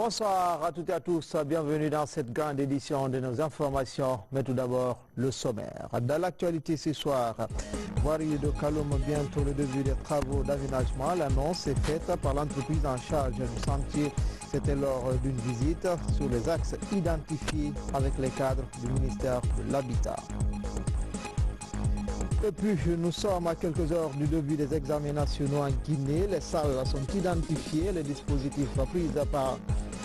Bonsoir à toutes et à tous, bienvenue dans cette grande édition de nos informations, mais tout d'abord le sommaire. Dans l'actualité ce soir, voirie de Kaloum, bientôt le début des travaux d'aménagement. L'annonce est faite par l'entreprise en charge du chantier. C'était lors d'une visite sur les axes identifiés avec les cadres du ministère de l'Habitat. Et puis, nous sommes à quelques heures du début des examens nationaux en Guinée. Les salles sont identifiées, les dispositifs pris à part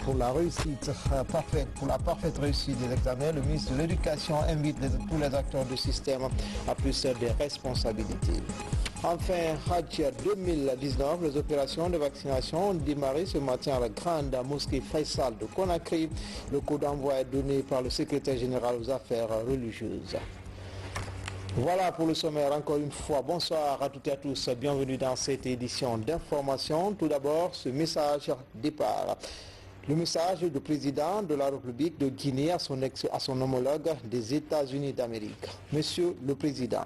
pour la réussite parfaite, pour la parfaite réussite des examens. Le ministre de l'Éducation invite tous les acteurs du système à plus de responsabilités. Enfin, Hajj 2019, les opérations de vaccination ont démarré ce matin à la grande mosquée Faisal de Conakry. Le coup d'envoi est donné par le secrétaire général aux affaires religieuses. Voilà pour le sommaire. Encore une fois, bonsoir à toutes et à tous. Bienvenue dans cette édition d'information. Tout d'abord, ce message départ. Le message du président de la République de Guinée à son homologue des États-Unis d'Amérique. Monsieur le Président,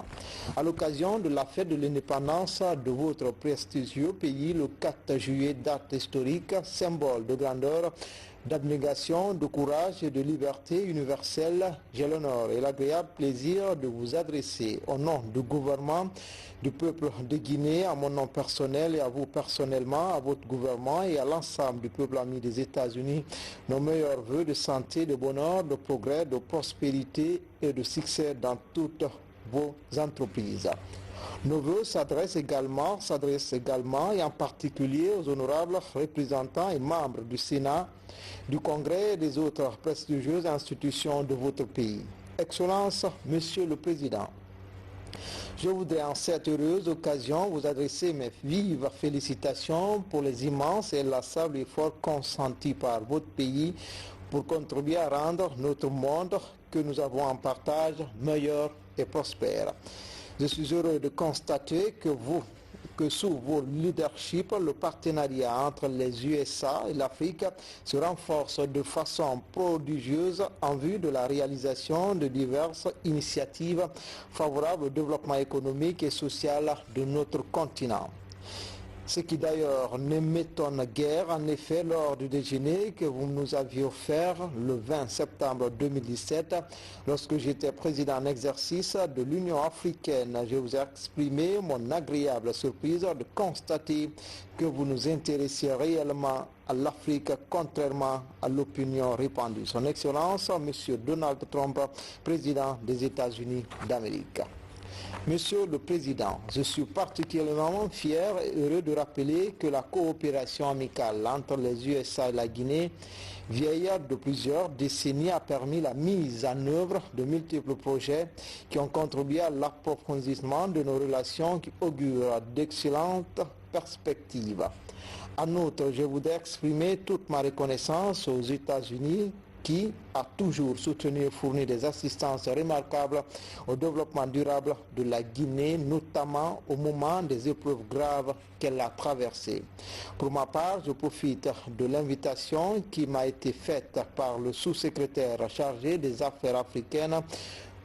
à l'occasion de la fête de l'indépendance de votre prestigieux pays, le 4 juillet, date historique, symbole de grandeur, d'abnégation, de courage et de liberté universelle, j'ai l'honneur et l'agréable plaisir de vous adresser au nom du gouvernement du peuple de Guinée, à mon nom personnel et à vous personnellement, à votre gouvernement et à l'ensemble du peuple ami des États-Unis, nos meilleurs voeux de santé, de bonheur, de progrès, de prospérité et de succès dans toutes vos entreprises. Nos voeux s'adressent également et en particulier aux honorables représentants et membres du Sénat, du Congrès et des autres prestigieuses institutions de votre pays. Excellence, Monsieur le Président, je voudrais en cette heureuse occasion vous adresser mes vives félicitations pour les immenses et inlassables efforts consentis par votre pays pour contribuer à rendre notre monde que nous avons en partage meilleur et prospère. Je suis heureux de constater que sous vos leaderships, le partenariat entre les USA et l'Afrique se renforce de façon prodigieuse en vue de la réalisation de diverses initiatives favorables au développement économique et social de notre continent. Ce qui d'ailleurs ne m'étonne guère, en effet, lors du déjeuner que vous nous aviez offert le 20 septembre 2017, lorsque j'étais président en exercice de l'Union africaine, je vous ai exprimé mon agréable surprise de constater que vous nous intéressiez réellement à l'Afrique, contrairement à l'opinion répandue. Son Excellence, M. Donald Trump, président des États-Unis d'Amérique. Monsieur le Président, je suis particulièrement fier et heureux de rappeler que la coopération amicale entre les USA et la Guinée, vieille de plusieurs décennies, a permis la mise en œuvre de multiples projets qui ont contribué à l'approfondissement de nos relations qui augurent d'excellentes perspectives. En outre, je voudrais exprimer toute ma reconnaissance aux États-Unis qui a toujours soutenu et fourni des assistances remarquables au développement durable de la Guinée, notamment au moment des épreuves graves qu'elle a traversées. Pour ma part, je profite de l'invitation qui m'a été faite par le sous-secrétaire chargé des affaires africaines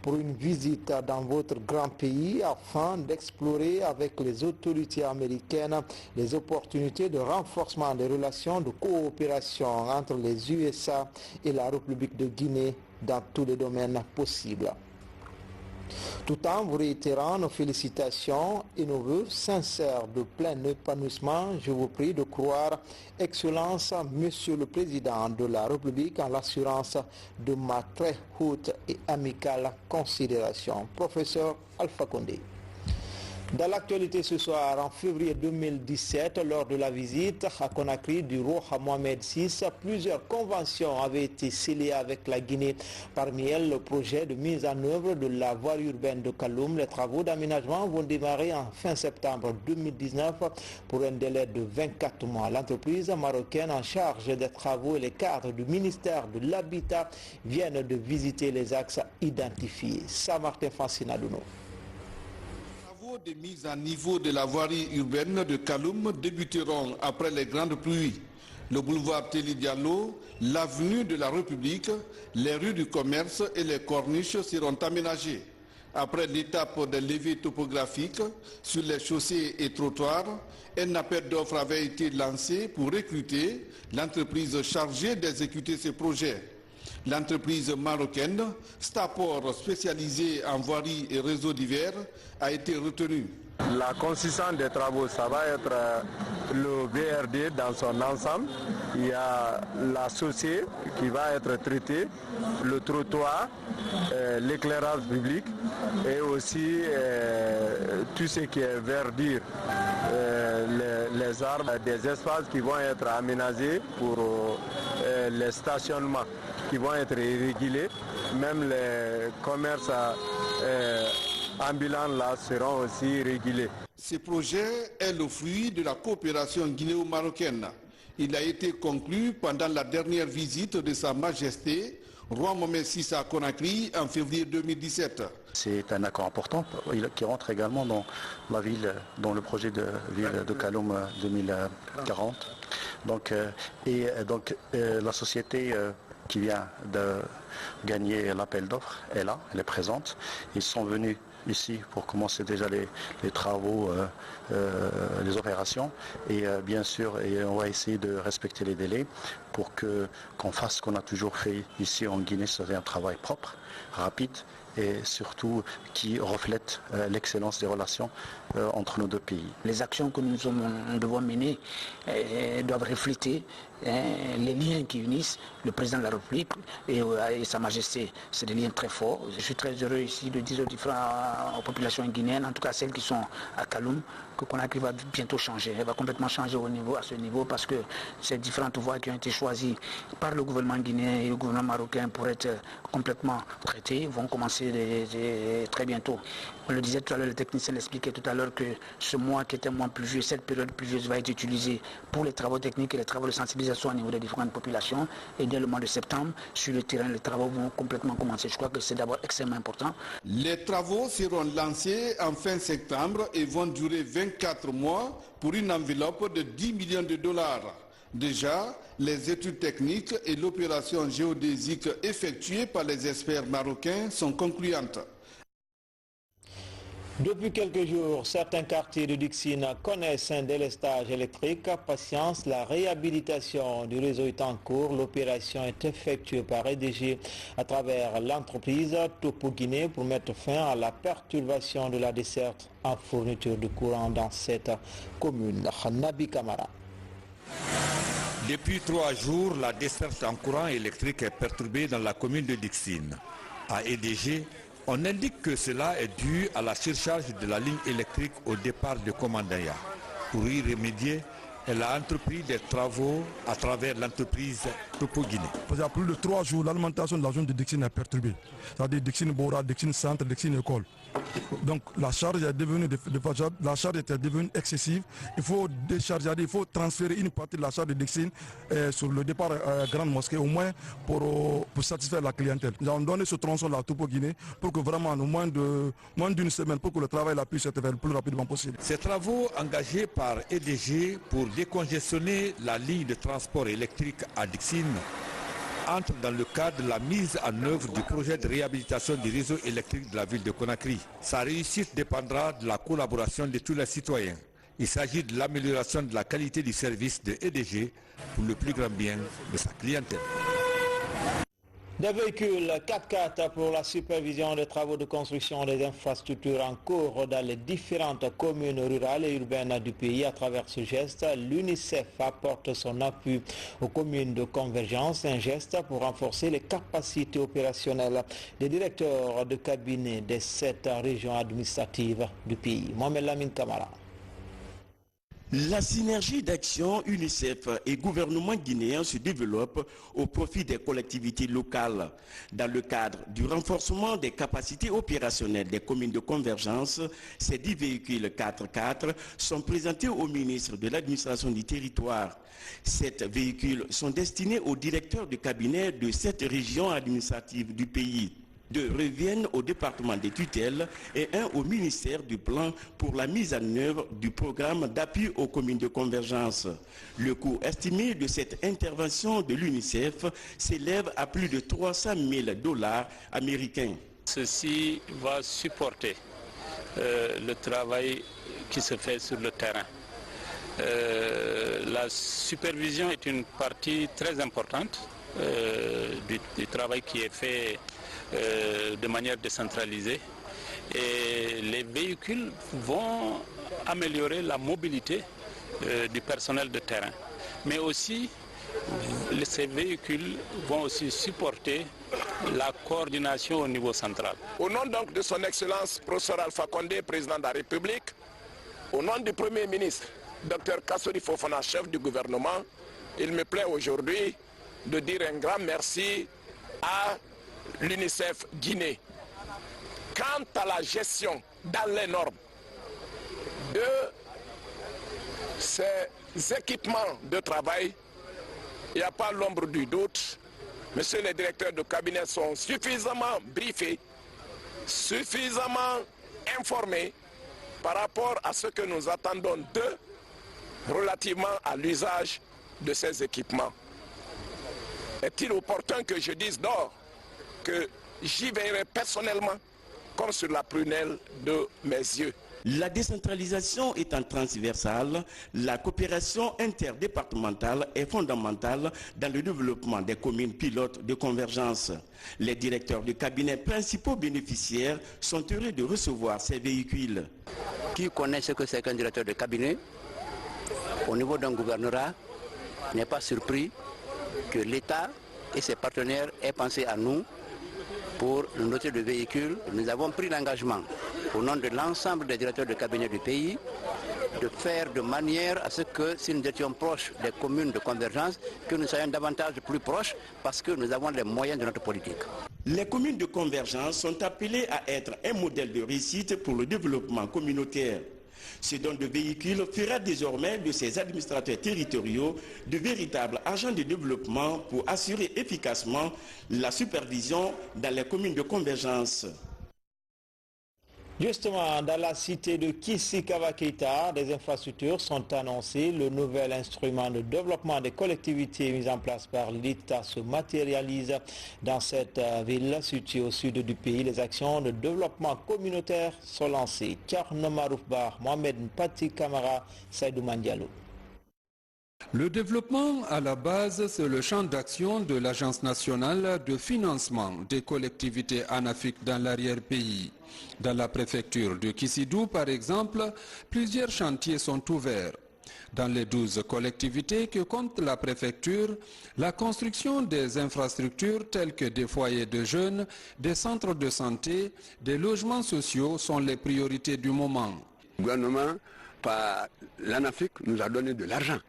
pour une visite dans votre grand pays afin d'explorer avec les autorités américaines les opportunités de renforcement des relations de coopération entre les USA et la République de Guinée dans tous les domaines possibles. Tout en vous réitérant nos félicitations et nos vœux sincères de plein épanouissement, je vous prie de croire, Excellence, Monsieur le Président de la République, en l'assurance de ma très haute et amicale considération. Professeur Alpha Condé. Dans l'actualité ce soir, en février 2017, lors de la visite à Conakry du roi Mohamed VI, plusieurs conventions avaient été scellées avec la Guinée. Parmi elles, le projet de mise en œuvre de la voirie urbaine de Kaloum. Les travaux d'aménagement vont démarrer en fin septembre 2019 pour un délai de 24 mois. L'entreprise marocaine en charge des travaux et les cadres du ministère de l'Habitat viennent de visiter les axes identifiés. Saint-Martin Fancinadouno. De mise à niveau de la voirie urbaine de Kaloum débuteront après les grandes pluies. Le boulevard Téli Diallo, l'avenue de la République, les rues du commerce et les corniches seront aménagées. Après l'étape de levée topographique sur les chaussées et trottoirs, un appel d'offres avait été lancé pour recruter l'entreprise chargée d'exécuter ce projet. L'entreprise marocaine Stapor, spécialisée en voirie et réseaux divers, a été retenue. La consistance des travaux, ça va être le VRD dans son ensemble. Il y a la chaussée qui va être traitée, le trottoir, l'éclairage public et aussi tout ce qui est verdure, les arbres, des espaces qui vont être aménagés pour les stationnements qui vont être régulés. Même les commerces ambulants là seront aussi régulés. Ce projet est le fruit de la coopération guinéo-marocaine. Il a été conclu pendant la dernière visite de Sa Majesté, Roi Mohamed VI à Conakry en février 2017. C'est un accord important qui rentre également dans la ville, dans le projet de ville de Kaloum 2040. La société qui vient de gagner l'appel d'offres est là, elle est présente. Ils sont venus ici pour commencer déjà les travaux, les opérations et bien sûr on va essayer de respecter les délais pour qu'on fasse ce qu'on a toujours fait ici en Guinée, c'est un travail propre, rapide et surtout qui reflète l'excellence des relations entre nos deux pays. Les actions que nous devons mener doivent refléter les liens qui unissent le président de la République et Sa Majesté. C'est des liens très forts. Je suis très heureux ici de dire aux différentes populations guinéennes, en tout cas celles qui sont à Kaloum, que Conakry va bientôt changer. Elle va complètement changer à ce niveau parce que ces différentes voies qui ont été choisies par le gouvernement guinéen et le gouvernement marocain pour être complètement traitées vont commencer très bientôt. On le disait tout à l'heure, le technicien l'expliquait tout à l'heure que ce mois qui est un mois pluvieux, cette période pluvieuse va être utilisée pour les travaux techniques et les travaux de sensibilisation au niveau des différentes populations. Et dès le mois de septembre, sur le terrain, les travaux vont complètement commencer. Je crois que c'est d'abord extrêmement important. Les travaux seront lancés en fin septembre et vont durer 24 mois pour une enveloppe de 10 millions de dollars. Déjà, les études techniques et l'opération géodésique effectuée par les experts marocains sont concluantes. Depuis quelques jours, certains quartiers de Dixine connaissent un délestage électrique. Patience, la réhabilitation du réseau est en cours. L'opération est effectuée par EDG à travers l'entreprise Topo Guinée pour mettre fin à la perturbation de la desserte en fourniture de courant dans cette commune. Nabi Kamara. Depuis 3 jours, la desserte en courant électrique est perturbée dans la commune de Dixine. À EDG, on indique que cela est dû à la surcharge de la ligne électrique au départ de Komandaya. Pour y remédier, elle a entrepris des travaux à travers l'entreprise Topo Guinée. Il y a plus de 3 jours, l'alimentation de la zone de Dixine est perturbée. C'est-à-dire Dixine Bora, Dixine Centre, Dixine École. Donc la charge était devenue excessive. Il faut décharger, il faut transférer une partie de la charge de Dixine sur le départ Grande Mosquée, au moins pour satisfaire la clientèle. Nous avons donné ce tronçon à Topo Guinée pour que vraiment, en moins d'une semaine, pour que le travail puisse être fait le plus rapidement possible. Ces travaux engagés par EDG pour décongestionner la ligne de transport électrique à Dixine entre dans le cadre de la mise en œuvre du projet de réhabilitation du réseau électrique de la ville de Conakry. Sa réussite dépendra de la collaboration de tous les citoyens. Il s'agit de l'amélioration de la qualité du service de EDG pour le plus grand bien de sa clientèle. Des véhicules 4x4 pour la supervision des travaux de construction des infrastructures en cours dans les différentes communes rurales et urbaines du pays. À travers ce geste, l'UNICEF apporte son appui aux communes de convergence, un geste pour renforcer les capacités opérationnelles des directeurs de cabinet des 7 régions administratives du pays. Mohamed Lamine Kamara. La synergie d'action UNICEF et gouvernement guinéen se développe au profit des collectivités locales. Dans le cadre du renforcement des capacités opérationnelles des communes de convergence, ces 10 véhicules 4x4 sont présentés au ministre de l'administration du territoire. 7 véhicules sont destinés aux directeurs de cabinet de 7 régions administratives du pays. 2 reviennent au département des tutelles et 1 au ministère du plan pour la mise en œuvre du programme d'appui aux communes de convergence. Le coût estimé de cette intervention de l'UNICEF s'élève à plus de 300 000 $ américains. Ceci va supporter le travail qui se fait sur le terrain. La supervision est une partie très importante du travail qui est fait de manière décentralisée, et les véhicules vont améliorer la mobilité du personnel de terrain, mais aussi ces véhicules vont aussi supporter la coordination au niveau central. Au nom donc de son Excellence professeur Alpha Condé, président de la République, au nom du Premier ministre, Dr Kassori Fofana, chef du gouvernement, il me plaît aujourd'hui de dire un grand merci à l'UNICEF Guinée. Quant à la gestion dans les normes de ces équipements de travail, il n'y a pas l'ombre du doute. Monsieur les directeurs de cabinet sont suffisamment briefés, suffisamment informés par rapport à ce que nous attendons d'eux relativement à l'usage de ces équipements. Est-il opportun que je dise d'or que j'y veillerai personnellement comme sur la prunelle de mes yeux? La décentralisation étant transversale, la coopération interdépartementale est fondamentale dans le développement des communes pilotes de convergence. Les directeurs de cabinet principaux bénéficiaires sont heureux de recevoir ces véhicules. Qui connaît ce que c'est qu'un directeur de cabinet au niveau d'un gouvernorat n'est pas surpris que l'État et ses partenaires aient pensé à nous pour nous doter de véhicules. Nous avons pris l'engagement au nom de l'ensemble des directeurs de cabinet du pays de faire de manière à ce que si nous étions proches des communes de convergence, que nous soyons davantage plus proches parce que nous avons les moyens de notre politique. Les communes de convergence sont appelées à être un modèle de réussite pour le développement communautaire. Ce don de véhicules fera désormais de ces administrateurs territoriaux de véritables agents de développement pour assurer efficacement la supervision dans les communes de convergence. Justement, dans la cité de Kisi-Kavakita, des infrastructures sont annoncées. Le nouvel instrument de développement des collectivités mis en place par l'État se matérialise dans cette ville située au sud du pays. Les actions de développement communautaire sont lancées. Tcharno Maroufbar, Mohamed Mpati Kamara, Saïdou Mandialo. Le développement à la base, c'est le champ d'action de l'Agence nationale de financement des collectivités en Afrique dans l'arrière-pays. Dans la préfecture de Kisidou, par exemple, plusieurs chantiers sont ouverts. Dans les 12 collectivités que compte la préfecture, la construction des infrastructures telles que des foyers de jeunes, des centres de santé, des logements sociaux sont les priorités du moment. Le gouvernement, par l'ANAFIC, nous a donné de l'argent.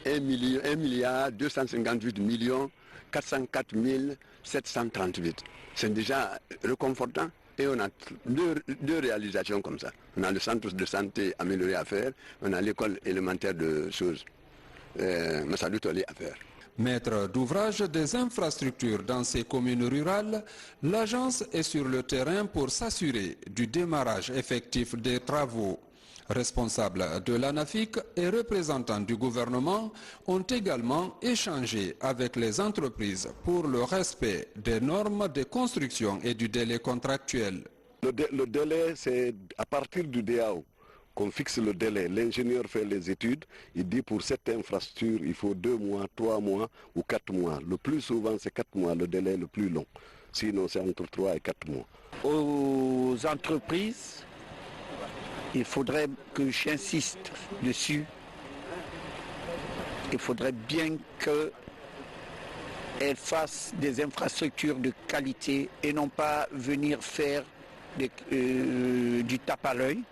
1 milliard 258 millions 404 738. C'est déjà réconfortant et on a deux réalisations comme ça. On a le centre de santé amélioré à faire, on a l'école élémentaire de choses, Massadou Tolé à faire. Maître d'ouvrage des infrastructures dans ces communes rurales, l'agence est sur le terrain pour s'assurer du démarrage effectif des travaux. Responsables de l'ANAFIC et représentants du gouvernement ont également échangé avec les entreprises pour le respect des normes de construction et du délai contractuel. Le délai, c'est à partir du DAO qu'on fixe le délai. L'ingénieur fait les études, il dit pour cette infrastructure, il faut 2 mois, 3 mois ou 4 mois. Le plus souvent, c'est 4 mois, le délai le plus long. Sinon, c'est entre 3 et 4 mois. Aux entreprises, il faudrait que j'insiste dessus. Il faudrait bien qu'elles fassent des infrastructures de qualité et non pas venir faire du tape à l'œil,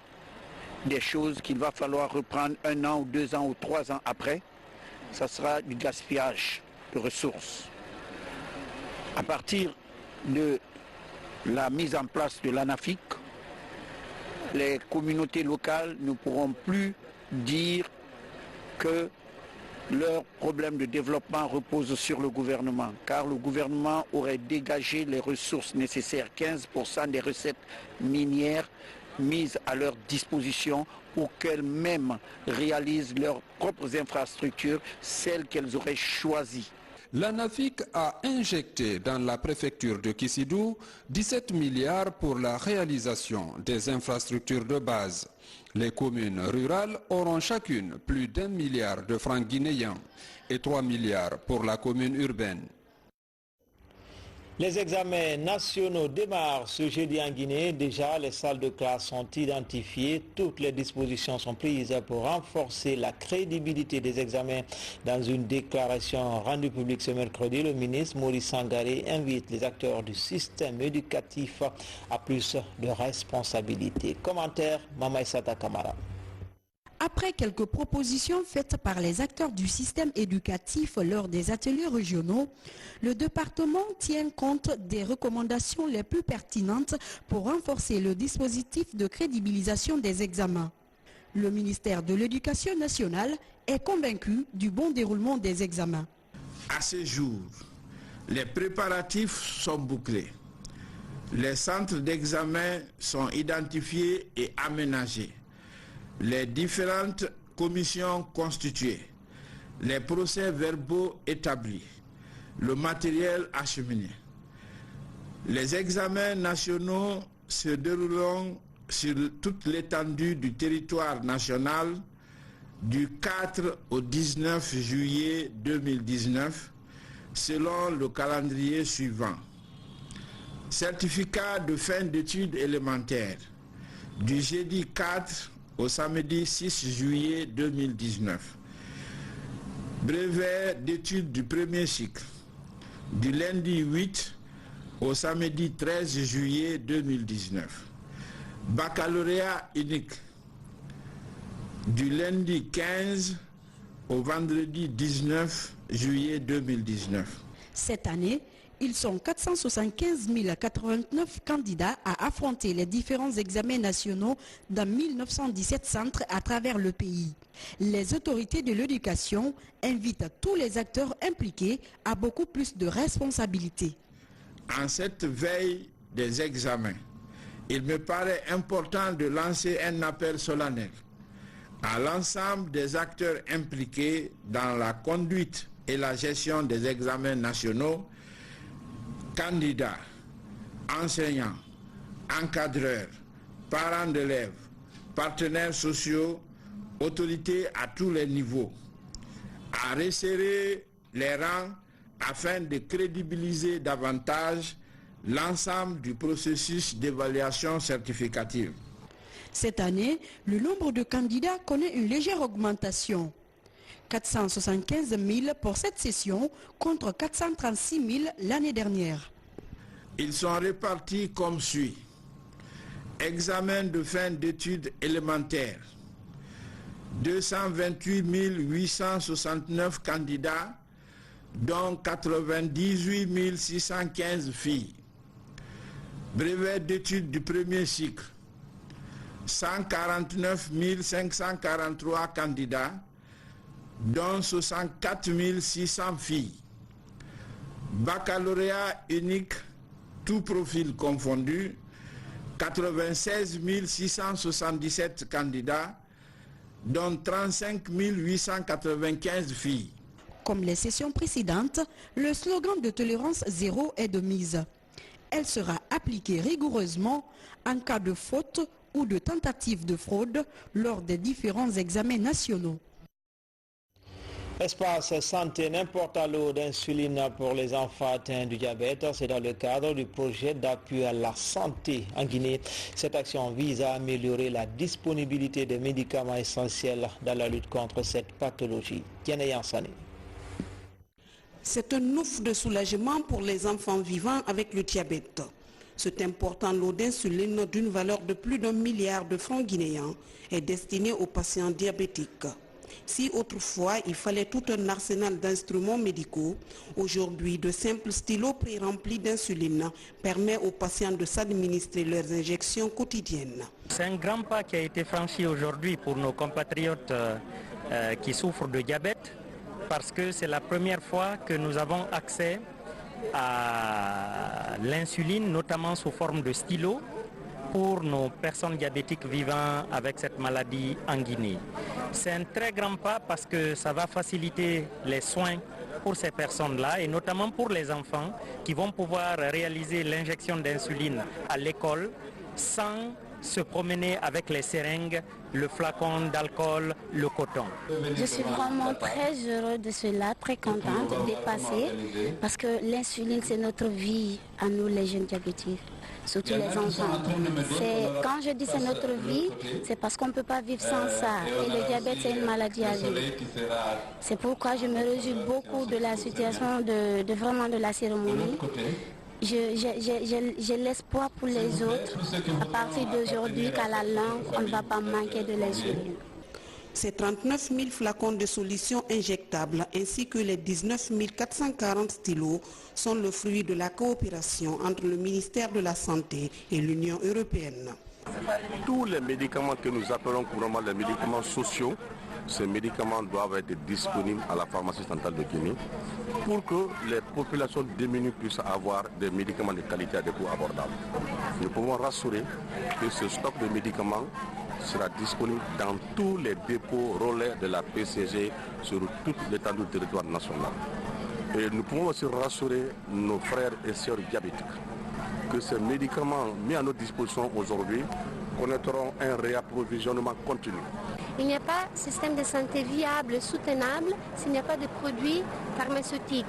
des choses qu'il va falloir reprendre 1 an ou 2 ans ou 3 ans après. Ça sera du gaspillage de ressources. À partir de la mise en place de l'ANAFIC, les communautés locales ne pourront plus dire que leurs problèmes de développement reposent sur le gouvernement, car le gouvernement aurait dégagé les ressources nécessaires, 15% des recettes minières mises à leur disposition pour qu'elles-mêmes réalisent leurs propres infrastructures, celles qu'elles auraient choisies. l'ANAFIC a injecté dans la préfecture de Kissidou 17 milliards pour la réalisation des infrastructures de base. Les communes rurales auront chacune plus d'1 milliard de francs guinéens et 3 milliards pour la commune urbaine. Les examens nationaux démarrent ce jeudi en Guinée. Déjà, les salles de classe sont identifiées. Toutes les dispositions sont prises pour renforcer la crédibilité des examens. Dans une déclaration rendue publique ce mercredi, le ministre Maurice Sangaré invite les acteurs du système éducatif à plus de responsabilité. Commentaire, Mamaïsata Kamara. Après quelques propositions faites par les acteurs du système éducatif lors des ateliers régionaux, le département tient compte des recommandations les plus pertinentes pour renforcer le dispositif de crédibilisation des examens. Le ministère de l'Éducation nationale est convaincu du bon déroulement des examens. À ce jour, les préparatifs sont bouclés. Les centres d'examen sont identifiés et aménagés. Les différentes commissions constituées, les procès-verbaux établis, le matériel acheminé. Les examens nationaux se dérouleront sur toute l'étendue du territoire national du 4 au 19 juillet 2019 selon le calendrier suivant. Certificat de fin d'études élémentaires du jeudi 4 au samedi 6 juillet 2019. Brevet d'études du premier cycle du lundi 8 au samedi 13 juillet 2019. Baccalauréat unique du lundi 15 au vendredi 19 juillet 2019. Cette année, ils sont 475 089 candidats à affronter les différents examens nationaux dans 1917 centres à travers le pays. Les autorités de l'éducation invitent tous les acteurs impliqués à beaucoup plus de responsabilités. En cette veille des examens, il me paraît important de lancer un appel solennel à l'ensemble des acteurs impliqués dans la conduite et la gestion des examens nationaux, candidats, enseignants, encadreurs, parents d'élèves, partenaires sociaux, autorités à tous les niveaux, à resserrer les rangs afin de crédibiliser davantage l'ensemble du processus d'évaluation certificative. Cette année, le nombre de candidats connaît une légère augmentation. 475 000 pour cette session contre 436 000 l'année dernière. Ils sont répartis comme suit. Examen de fin d'études élémentaires. 228 869 candidats, dont 98 615 filles. Brevet d'études du premier cycle. 149 543 candidats, dont 64 600 filles. Baccalauréat unique, tout profil confondu, 96 677 candidats, dont 35 895 filles. Comme les sessions précédentes, le slogan de tolérance zéro est de mise. Elle sera appliquée rigoureusement en cas de faute ou de tentative de fraude lors des différents examens nationaux. Espace santé, n'importe à l'eau d'insuline pour les enfants atteints du diabète. C'est dans le cadre du projet d'appui à la santé en Guinée. Cette action vise à améliorer la disponibilité des médicaments essentiels dans la lutte contre cette pathologie. C'est un ouf de soulagement pour les enfants vivant avec le diabète. Cet important lot d'insuline d'une valeur de plus d'1 milliard de francs guinéens est destiné aux patients diabétiques. Si autrefois il fallait tout un arsenal d'instruments médicaux, aujourd'hui de simples stylos pré-remplis d'insuline permettent aux patients de s'administrer leurs injections quotidiennes. C'est un grand pas qui a été franchi aujourd'hui pour nos compatriotes qui souffrent de diabète, parce que c'est la première fois que nous avons accès à l'insuline, notamment sous forme de stylo, pour nos personnes diabétiques vivant avec cette maladie en Guinée. C'est un très grand pas parce que ça va faciliter les soins pour ces personnes-là et notamment pour les enfants qui vont pouvoir réaliser l'injection d'insuline à l'école sans se promener avec les seringues, le flacon d'alcool, le coton. Je suis vraiment très heureuse de cela, très contente de dépasser parce que l'insuline c'est notre vie à nous les jeunes diabétiques, surtout les enfants. Quand je dis c'est notre vie, c'est parce qu'on ne peut pas vivre sans ça et le diabète c'est une maladie à vie. C'est pourquoi je me réjouis beaucoup de la situation vraiment de la cérémonie. J'ai l'espoir pour les autres, à partir d'aujourd'hui, qu'à la langue, on ne va pas manquer de l'insuline. Ces 39 000 flacons de solutions injectables ainsi que les 19 440 stylos sont le fruit de la coopération entre le ministère de la Santé et l'Union européenne. Tous les médicaments que nous appelons couramment les médicaments sociaux, ces médicaments doivent être disponibles à la pharmacie centrale de Guinée pour que les populations démunies puissent avoir des médicaments de qualité à des coûts abordables. Nous pouvons rassurer que ce stock de médicaments sera disponible dans tous les dépôts relais de la PCG sur toute l'étendue du territoire national. Et nous pouvons aussi rassurer nos frères et sœurs diabétiques que ces médicaments mis à notre disposition aujourd'hui connaîtront un réapprovisionnement continu. Il n'y a pas de système de santé viable, soutenable, s'il n'y a pas de produits pharmaceutiques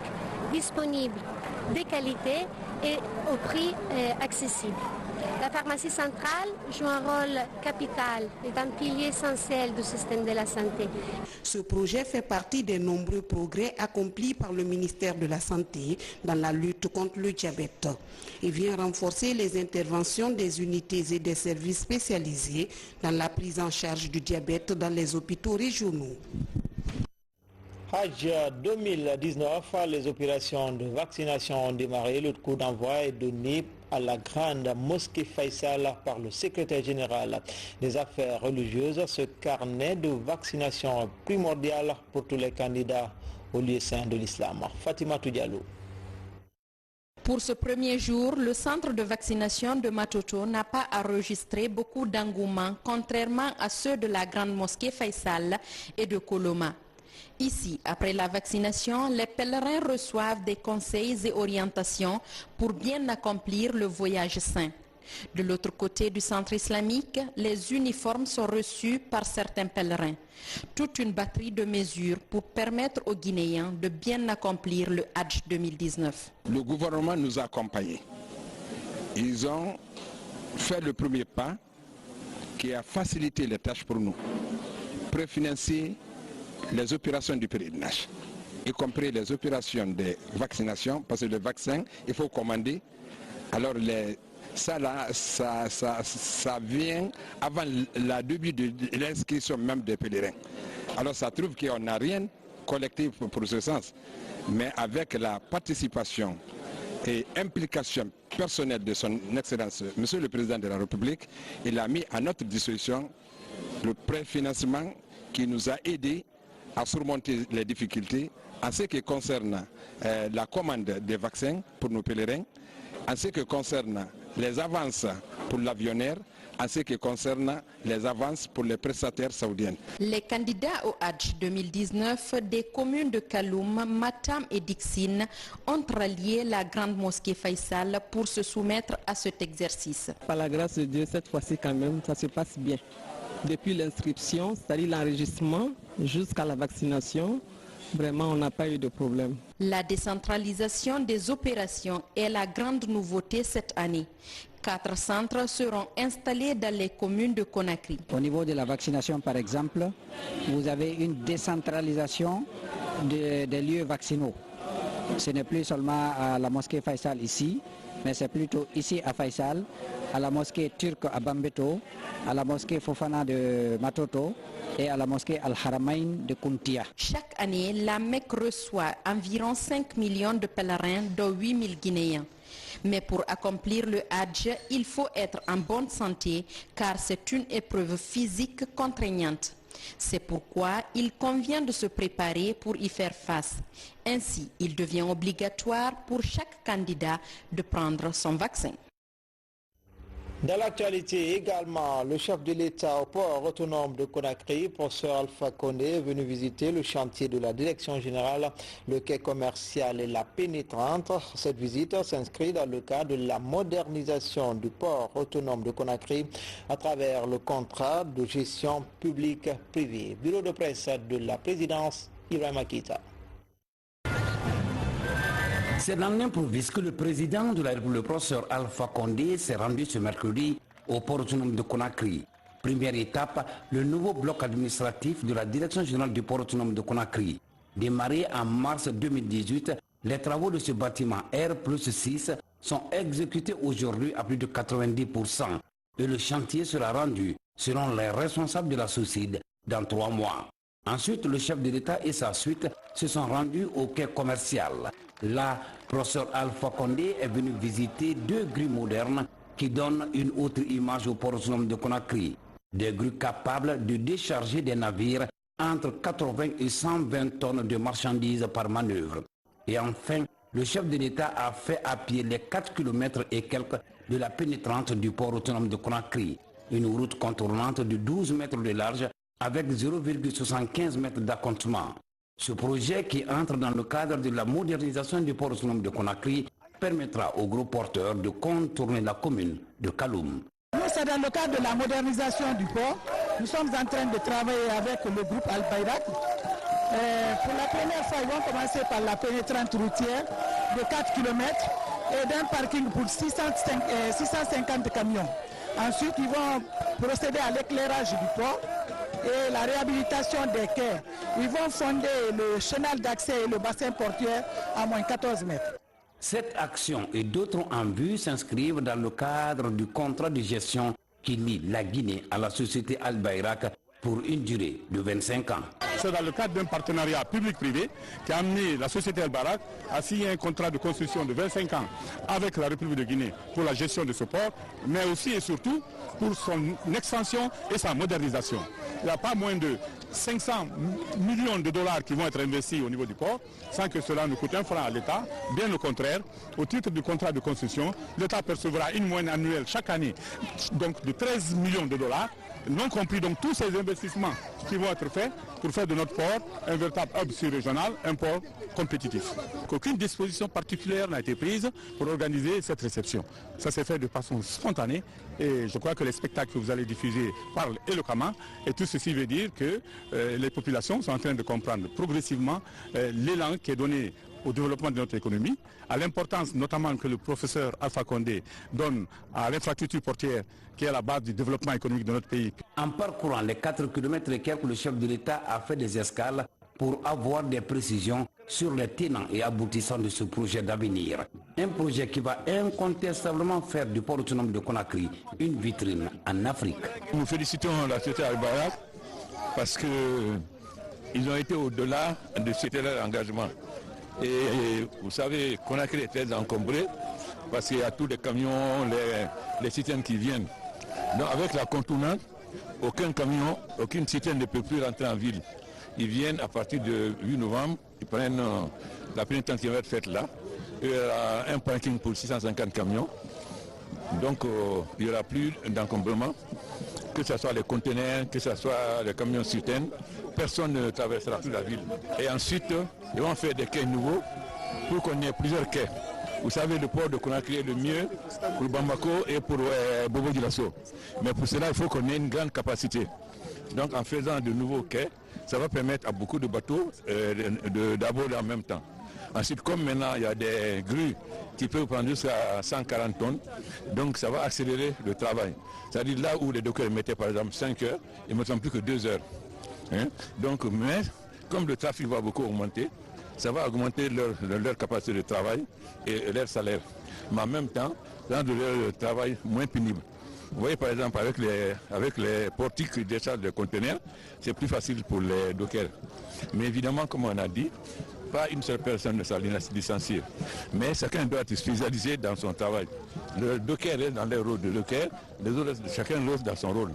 disponibles, de qualité et au prix accessible. La pharmacie centrale joue un rôle capital et un pilier essentiel du système de la santé. Ce projet fait partie des nombreux progrès accomplis par le ministère de la Santé dans la lutte contre le diabète. Il vient renforcer les interventions des unités et des services spécialisés dans la prise en charge du diabète dans les hôpitaux régionaux. Hajj 2019, les opérations de vaccination ont démarré. Le coup d'envoi est donné à la grande mosquée Faisal par le secrétaire général des affaires religieuses. Ce carnet de vaccination est primordial pour tous les candidats au lieu saint de l'islam. Fatima Diallo. Pour ce premier jour, le centre de vaccination de Matoto n'a pas enregistré beaucoup d'engouement, contrairement à ceux de la grande mosquée Faisal et de Koloma. Ici, après la vaccination, les pèlerins reçoivent des conseils et orientations pour bien accomplir le voyage saint. De l'autre côté du centre islamique, les uniformes sont reçus par certains pèlerins. Toute une batterie de mesures pour permettre aux Guinéens de bien accomplir le Hajj 2019. Le gouvernement nous a accompagnés. Ils ont fait le premier pas qui a facilité les tâches pour nous. Préfinancer les opérations du pèlerinage, y compris les opérations de vaccination, parce que le vaccin, il faut commander. Alors ça vient avant le début de l'inscription même des pèlerins. Alors ça trouve qu'on n'a rien collecté pour ce sens, mais avec la participation et implication personnelle de son Excellence, Monsieur le Président de la République, il a mis à notre disposition le préfinancement qui nous a aidés à surmonter les difficultés en ce qui concerne la commande des vaccins pour nos pèlerins, en ce qui concerne les avances pour l'avionnaire, en ce qui concerne les avances pour les prestataires saoudiens. Les candidats au Hajj 2019 des communes de Kaloum, Matam et Dixine ont rallié la grande mosquée Faisal pour se soumettre à cet exercice. Par la grâce de Dieu, cette fois-ci quand même, ça se passe bien. Depuis l'inscription, c'est-à-dire l'enregistrement, jusqu'à la vaccination, vraiment on n'a pas eu de problème. La décentralisation des opérations est la grande nouveauté cette année. 4 centres seront installés dans les communes de Conakry. Au niveau de la vaccination par exemple, vous avez une décentralisation des lieux vaccinaux. Ce n'est plus seulement à la mosquée Faisal ici, mais c'est plutôt ici à Faisal, à la mosquée turque à Bambeto, à la mosquée Fofana de Matoto et à la mosquée Al-Haramain de Kuntia. Chaque année, la Mecque reçoit environ 5 millions de pèlerins, dont 8 000 Guinéens. Mais pour accomplir le Hajj, il faut être en bonne santé car c'est une épreuve physique contraignante. C'est pourquoi il convient de se préparer pour y faire face. Ainsi, il devient obligatoire pour chaque candidat de prendre son vaccin. Dans l'actualité également, le chef de l'État au port autonome de Conakry, professeur Alpha Condé, est venu visiter le chantier de la direction générale, le quai commercial et la pénétrante. Cette visite s'inscrit dans le cadre de la modernisation du port autonome de Conakry à travers le contrat de gestion publique-privée. Bureau de presse de la présidence, Ibrahim Akita. C'est dans l'improviste que le président de la République, le professeur Alpha Condé, s'est rendu ce mercredi au port autonome de Conakry. Première étape, le nouveau bloc administratif de la direction générale du port autonome de Conakry. Démarré en mars 2018, les travaux de ce bâtiment R+6 sont exécutés aujourd'hui à plus de 90%. Et le chantier sera rendu, selon les responsables de la SOCID, dans 3 mois. Ensuite, le chef de l'État et sa suite se sont rendus au quai commercial. Là, professeur Alpha Condé est venu visiter 2 grues modernes qui donnent une autre image au port autonome de Conakry. Des grues capables de décharger des navires entre 80 et 120 tonnes de marchandises par manœuvre. Et enfin, le chef de l'État a fait à pied les 4 km et quelques de la pénétrante du port autonome de Conakry. Une route contournante de 12 mètres de large avec 0,75 mètres d'accomptement. Ce projet, qui entre dans le cadre de la modernisation du port autonome de Conakry, permettra aux gros porteurs de contourner la commune de Kaloum. C'est dans le cadre de la modernisation du port. Nous sommes en train de travailler avec le groupe Al-Bayrak. Pour la première fois, ils vont commencer par la pénétrante routière de 4 km et d'un parking pour 650 camions. Ensuite, ils vont procéder à l'éclairage du port et la réhabilitation des quais. Ils vont fonder le chenal d'accès et le bassin portuaire à moins 14 mètres. Cette action et d'autres en vue s'inscrivent dans le cadre du contrat de gestion qui lie la Guinée à la société Al-Bayrak pour une durée de 25 ans. C'est dans le cadre d'un partenariat public-privé qui a amené la société Al-Bayrak à signer un contrat de construction de 25 ans avec la République de Guinée pour la gestion de ce port, mais aussi et surtout pour son extension et sa modernisation. Il n'y a pas moins de 500 millions de dollars qui vont être investis au niveau du port, sans que cela ne coûte un franc à l'État. Bien au contraire, au titre du contrat de construction, l'État percevra une moyenne annuelle chaque année donc de 13 millions de dollars, non compris donc tous ces investissements qui vont être faits pour faire de notre port un véritable hub sur-régional, un port compétitif. Qu'aucune disposition particulière n'a été prise pour organiser cette réception. Ça s'est fait de façon spontanée et je crois que les spectacles que vous allez diffuser parlent éloquemment et tout ceci veut dire que les populations sont en train de comprendre progressivement l'élan qui est donné au développement de notre économie, à l'importance notamment que le professeur Alpha Condé donne à l'infrastructure portière qui est à la base du développement économique de notre pays. En parcourant les 4 km et quelques, le chef de l'État a fait des escales pour avoir des précisions sur les tenants et aboutissants de ce projet d'avenir. Un projet qui va incontestablement faire du port autonome de Conakry une vitrine en Afrique. Nous félicitons la société Al-Bayrak parce qu'ils ont été au-delà de cet engagement. Et vous savez, Conakry est très encombré parce qu'il y a tous les camions, les citernes qui viennent. Donc avec la contournante, aucun camion, aucune citerne ne peut plus rentrer en ville. Ils viennent à partir du 8 novembre, ils prennent la pénétrante qui va être faite là. Il y aura un parking pour 650 camions. Donc il n'y aura plus d'encombrement, que ce soit les conteneurs, que ce soit les camions citernes. Personne ne traversera plus la ville. Et ensuite, ils vont faire des quais nouveaux pour qu'on ait plusieurs quais. Vous savez, le port de Conakry est le mieux pour Bamako et pour Bobo-Dioulasso. Mais pour cela, il faut qu'on ait une grande capacité. Donc en faisant de nouveaux quais, ça va permettre à beaucoup de bateaux d'aborder en même temps. Ensuite, comme maintenant il y a des grues qui peuvent prendre jusqu'à 140 tonnes, donc ça va accélérer le travail. C'est-à-dire là où les dockers mettaient par exemple 5 heures, ils ne mettent plus que 2 heures. Donc, mais comme le trafic va beaucoup augmenter, ça va augmenter leur capacité de travail et leur salaire. Mais en même temps, rendre leur travail moins pénible. Vous voyez par exemple avec les portiques qui déchargent les conteneurs, c'est plus facile pour les dockers. Mais évidemment, comme on a dit, pas une seule personne ne sera licenciée. Mais chacun doit être spécialisé dans son travail. Le docker est dans le rôle de docker, les autres, chacun reste dans son rôle.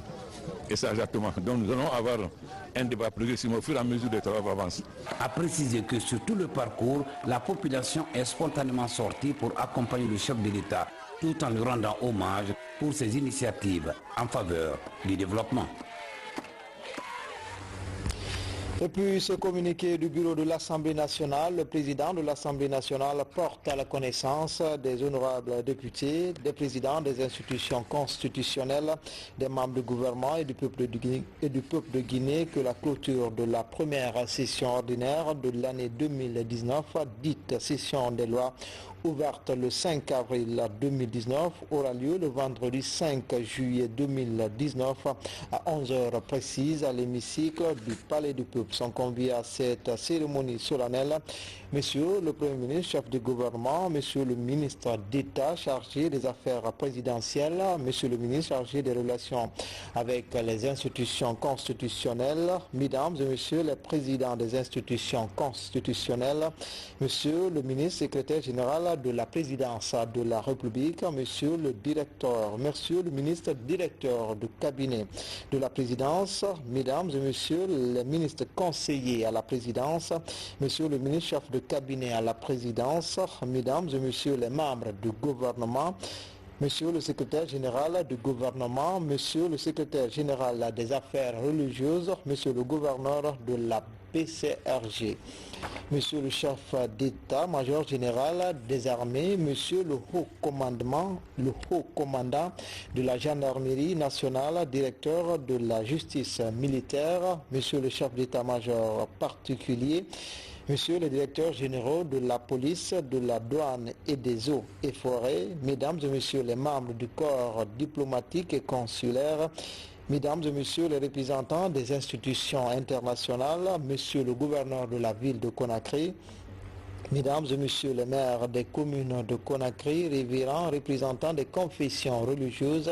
Et c'est exactement. Donc nous allons avoir un débat progressif au fur et à mesure des travaux avancent. A précisé que sur tout le parcours, la population est spontanément sortie pour accompagner le chef de l'État, tout en lui rendant hommage pour ses initiatives en faveur du développement. Et puis ce communiqué du bureau de l'Assemblée nationale, le président de l'Assemblée nationale porte à la connaissance des honorables députés, des présidents des institutions constitutionnelles, des membres du gouvernement et du peuple de Guinée que la clôture de la première session ordinaire de l'année 2019, dite session des lois, ouverte le 5 avril 2019, aura lieu le vendredi 5 juillet 2019 à 11h précises à l'hémicycle du Palais du Peuple. Sont conviés à cette cérémonie solennelle Monsieur le Premier ministre, chef du gouvernement, Monsieur le ministre d'État chargé des affaires présidentielles, Monsieur le ministre chargé des relations avec les institutions constitutionnelles, Mesdames et Messieurs les présidents des institutions constitutionnelles, Monsieur le ministre secrétaire général de la présidence de la République, Monsieur le directeur, Monsieur le ministre directeur du cabinet de la présidence, Mesdames et Messieurs les ministres conseillers à la présidence, Monsieur le ministre chef de cabinet à la présidence, Mesdames et Messieurs les membres du gouvernement, Monsieur le secrétaire général du gouvernement, Monsieur le secrétaire général des affaires religieuses, Monsieur le gouverneur de la BCRG, Monsieur le chef d'état-major général des armées, Monsieur le haut commandant de la gendarmerie nationale, directeur de la justice militaire, Monsieur le chef d'état-major particulier, Monsieur le directeur général de la police, de la douane et des eaux et forêts, Mesdames et Messieurs les membres du corps diplomatique et consulaire, Mesdames et Messieurs les représentants des institutions internationales, Monsieur le gouverneur de la ville de Conakry, Mesdames et Messieurs les maires des communes de Conakry, révérends représentants des confessions religieuses,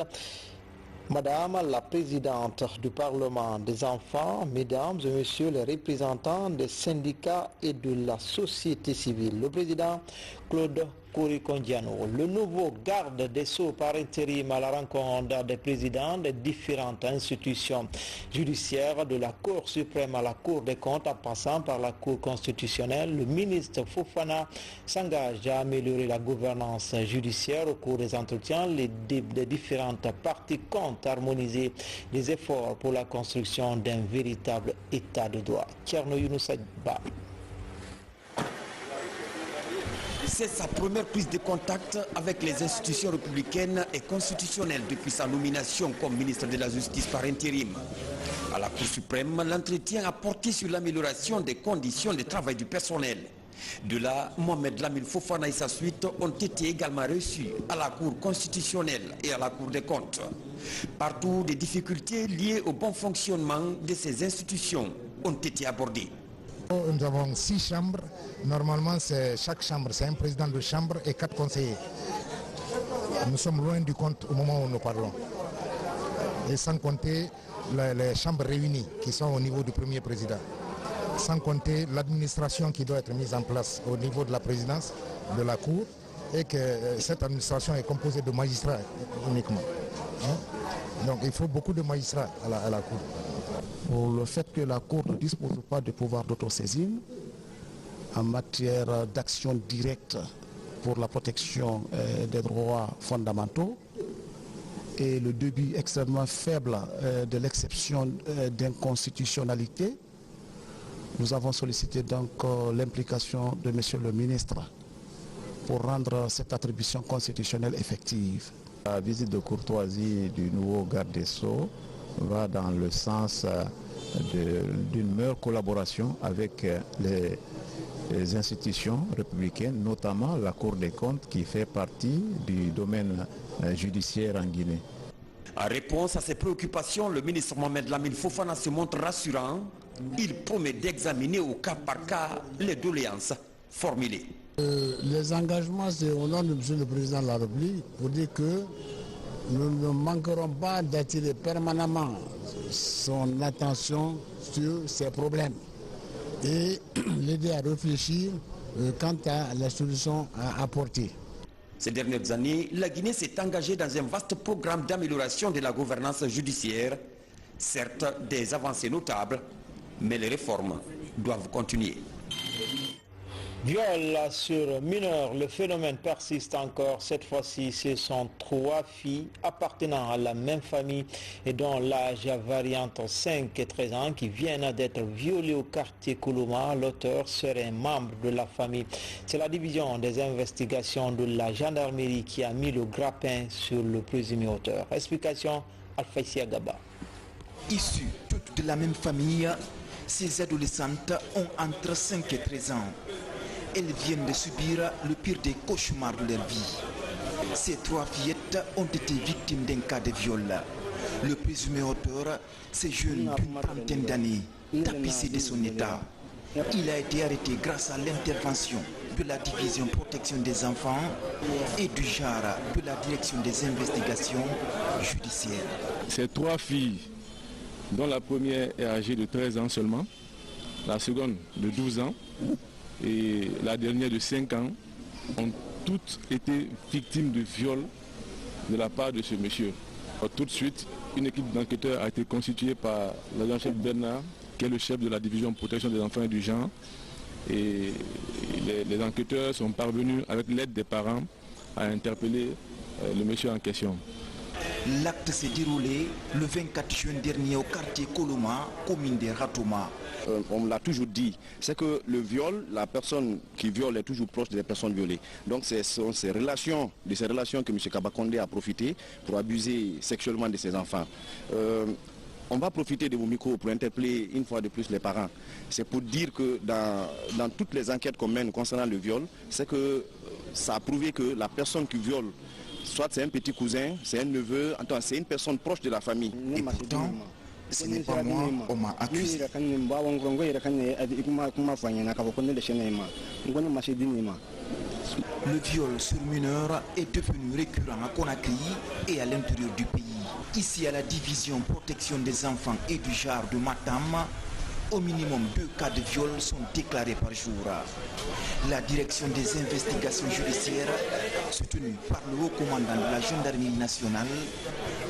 Madame la Présidente du Parlement des enfants, Mesdames et Messieurs les représentants des syndicats et de la société civile, le Président Claude Korikondiano, le nouveau garde des Sceaux par intérim à la rencontre des présidents des différentes institutions judiciaires, de la Cour suprême à la Cour des comptes en passant par la Cour constitutionnelle, le ministre Fofana s'engage à améliorer la gouvernance judiciaire au cours des entretiens. Les différentes parties comptent harmoniser les efforts pour la construction d'un véritable état de droit. Tcherno Younousa Ba. C'est sa première prise de contact avec les institutions républicaines et constitutionnelles depuis sa nomination comme ministre de la Justice par intérim. À la Cour suprême, l'entretien a porté sur l'amélioration des conditions de travail du personnel. De là, Mohamed Lamine Fofana et sa suite ont été également reçus à la Cour constitutionnelle et à la Cour des comptes. Partout, des difficultés liées au bon fonctionnement de ces institutions ont été abordées. Nous avons 6 chambres. Normalement, chaque chambre, c'est un président de chambre et 4 conseillers. Nous sommes loin du compte au moment où nous parlons. Et sans compter les chambres réunies qui sont au niveau du premier président. Sans compter l'administration qui doit être mise en place au niveau de la présidence, de la Cour, et que cette administration est composée de magistrats uniquement. Donc il faut beaucoup de magistrats à la Cour. Pour le fait que la Cour ne dispose pas de pouvoir d'autosaisine en matière d'action directe pour la protection des droits fondamentaux et le début extrêmement faible de l'exception d'inconstitutionnalité, nous avons sollicité donc l'implication de Monsieur le ministre pour rendre cette attribution constitutionnelle effective. La visite de courtoisie du nouveau garde des Sceaux va dans le sens d'une meilleure collaboration avec les institutions républicaines, notamment la Cour des comptes qui fait partie du domaine judiciaire en Guinée. En réponse à ces préoccupations, le ministre Mohamed Lamine Fofana se montre rassurant. Il promet d'examiner au cas par cas les doléances formulées. Les engagements, c'est au nom de M. le Président de la République pour dire que nous ne manquerons pas d'attirer permanemment son attention sur ces problèmes et l'aider à réfléchir quant à la solution à apporter. Ces dernières années, la Guinée s'est engagée dans un vaste programme d'amélioration de la gouvernance judiciaire Certes, des avancées notables, mais les réformes doivent continuer. Viol sur mineurs, le phénomène persiste encore. Cette fois-ci, ce sont 3 filles appartenant à la même famille et dont l'âge varie entre 5 et 13 ans qui viennent d'être violées au quartier Koloma. L'auteur serait un membre de la famille. C'est la division des investigations de la gendarmerie qui a mis le grappin sur le présumé auteur. Explication, Alfaïsia Gaba. Issues toutes de la même famille, ces adolescentes ont entre 5 et 13 ans. Elles viennent de subir le pire des cauchemars de leur vie. Ces 3 fillettes ont été victimes d'un cas de viol. Le présumé auteur, c'est jeune d'une trentaine d'années, tapissé de son état. Il a été arrêté grâce à l'intervention de la division protection des enfants et du genre de la direction des investigations judiciaires. Ces 3 filles, dont la première est âgée de 13 ans seulement, la seconde de 12 ans, et la dernière de 5 ans, ont toutes été victimes de viol de la part de ce monsieur. Alors, tout de suite, une équipe d'enquêteurs a été constituée par l'agent-chef Bernard, qui est le chef de la division protection des enfants et du genre. Et les enquêteurs sont parvenus, avec l'aide des parents, à interpeller le monsieur en question. L'acte s'est déroulé le 24 juin dernier au quartier Koloma, commune de Ratouma. On l'a toujours dit, c'est que le viol, la personne qui viole est toujours proche des personnes violées. Donc ce sont de ces relations que M. Kabakonde a profité pour abuser sexuellement de ses enfants. On va profiter de vos micros pour interpeller une fois de plus les parents. C'est pour dire que dans toutes les enquêtes qu'on mène concernant le viol, c'est que ça a prouvé que la personne qui viole, soit c'est un petit cousin, c'est un neveu, c'est une personne proche de la famille. Et pourtant, ce n'est pas moi, on m'a accusé. Le viol sur mineur est devenu récurrent à Conakry et à l'intérieur du pays. Ici à la division protection des enfants et du genre de Matam, au minimum 2 cas de viol sont déclarés par jour. La direction des investigations judiciaires, soutenue par le haut commandant de la gendarmerie nationale,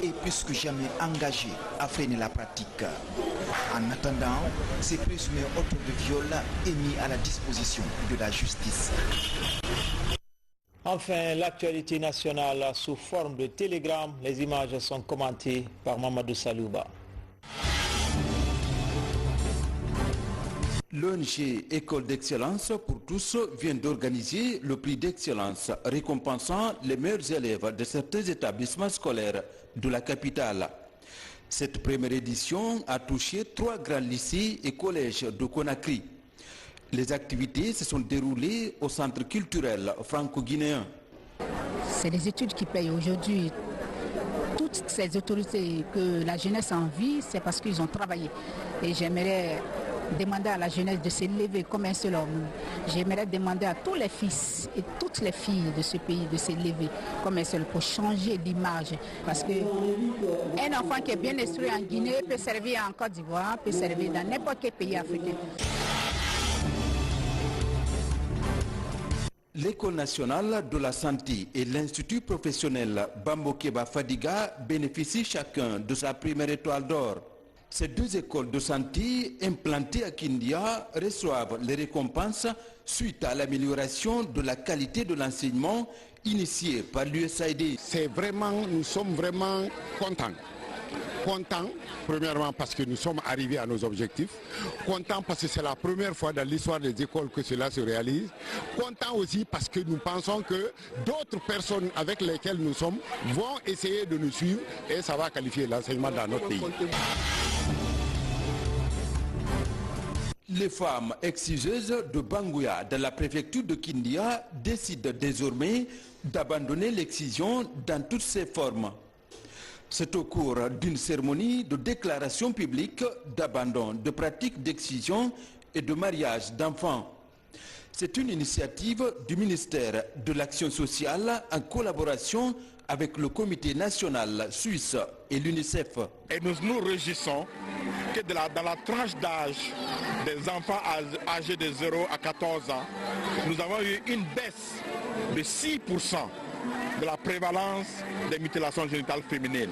est plus que jamais engagée à freiner la pratique. En attendant, ces présumés auteurs de viol est mis à la disposition de la justice. Enfin, l'actualité nationale sous forme de télégramme. Les images sont commentées par Mamadou Salouba. L'ONG École d'Excellence pour tous vient d'organiser le prix d'excellence récompensant les meilleurs élèves de certains établissements scolaires de la capitale. Cette première édition a touché 3 grands lycées et collèges de Conakry. Les activités se sont déroulées au centre culturel franco-guinéen. C'est des études qui payent aujourd'hui. Toutes ces autorités que la jeunesse a envie, c'est parce qu'ils ont travaillé. Et j'aimerais demander à la jeunesse de s'élever comme un seul homme. J'aimerais demander à tous les fils et toutes les filles de ce pays de s'élever comme un seul pour changer d'image. Parce qu'un enfant qui est bien instruit en Guinée peut servir en Côte d'Ivoire, peut servir dans n'importe quel pays africain. L'École nationale de la santé et l'Institut professionnel Bambokeba Fadiga bénéficient chacun de sa première étoile d'or. Ces 2 écoles de santé implantées à Kindia reçoivent les récompenses suite à l'amélioration de la qualité de l'enseignement initiée par l'USAID. Nous sommes vraiment contents. Contents, premièrement parce que nous sommes arrivés à nos objectifs. Contents parce que c'est la première fois dans l'histoire des écoles que cela se réalise. Contents aussi parce que nous pensons que d'autres personnes avec lesquelles nous sommes vont essayer de nous suivre et ça va qualifier l'enseignement dans notre pays. Les femmes exciseuses de Banguya dans la préfecture de Kindia décident désormais d'abandonner l'excision dans toutes ses formes. C'est au cours d'une cérémonie de déclaration publique d'abandon de pratiques d'excision et de mariage d'enfants. C'est une initiative du ministère de l'Action sociale en collaboration avec le Comité national suisse et l'UNICEF. Et nous nous réjouissons que dans la tranche d'âge des enfants âgés de 0 à 14 ans, nous avons eu une baisse de 6% de la prévalence des mutilations génitales féminines.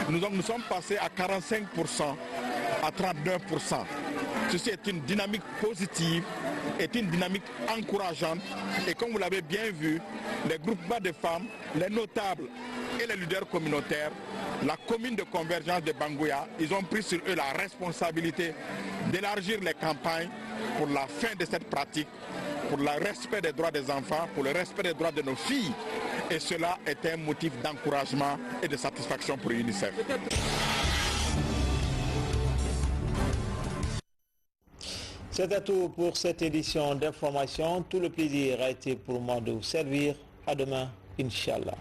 Nous sommes passés à 45% à 39%. Ceci est une dynamique positive, est une dynamique encourageante. Et comme vous l'avez bien vu, les groupements de femmes, les notables et les leaders communautaires, la commune de convergence de Bangoya, ils ont pris sur eux la responsabilité d'élargir les campagnes pour la fin de cette pratique, pour le respect des droits des enfants, pour le respect des droits de nos filles. Et cela est un motif d'encouragement et de satisfaction pour UNICEF. C'était tout pour cette édition d'information. Tout le plaisir a été pour moi de vous servir. À demain, Inch'Allah.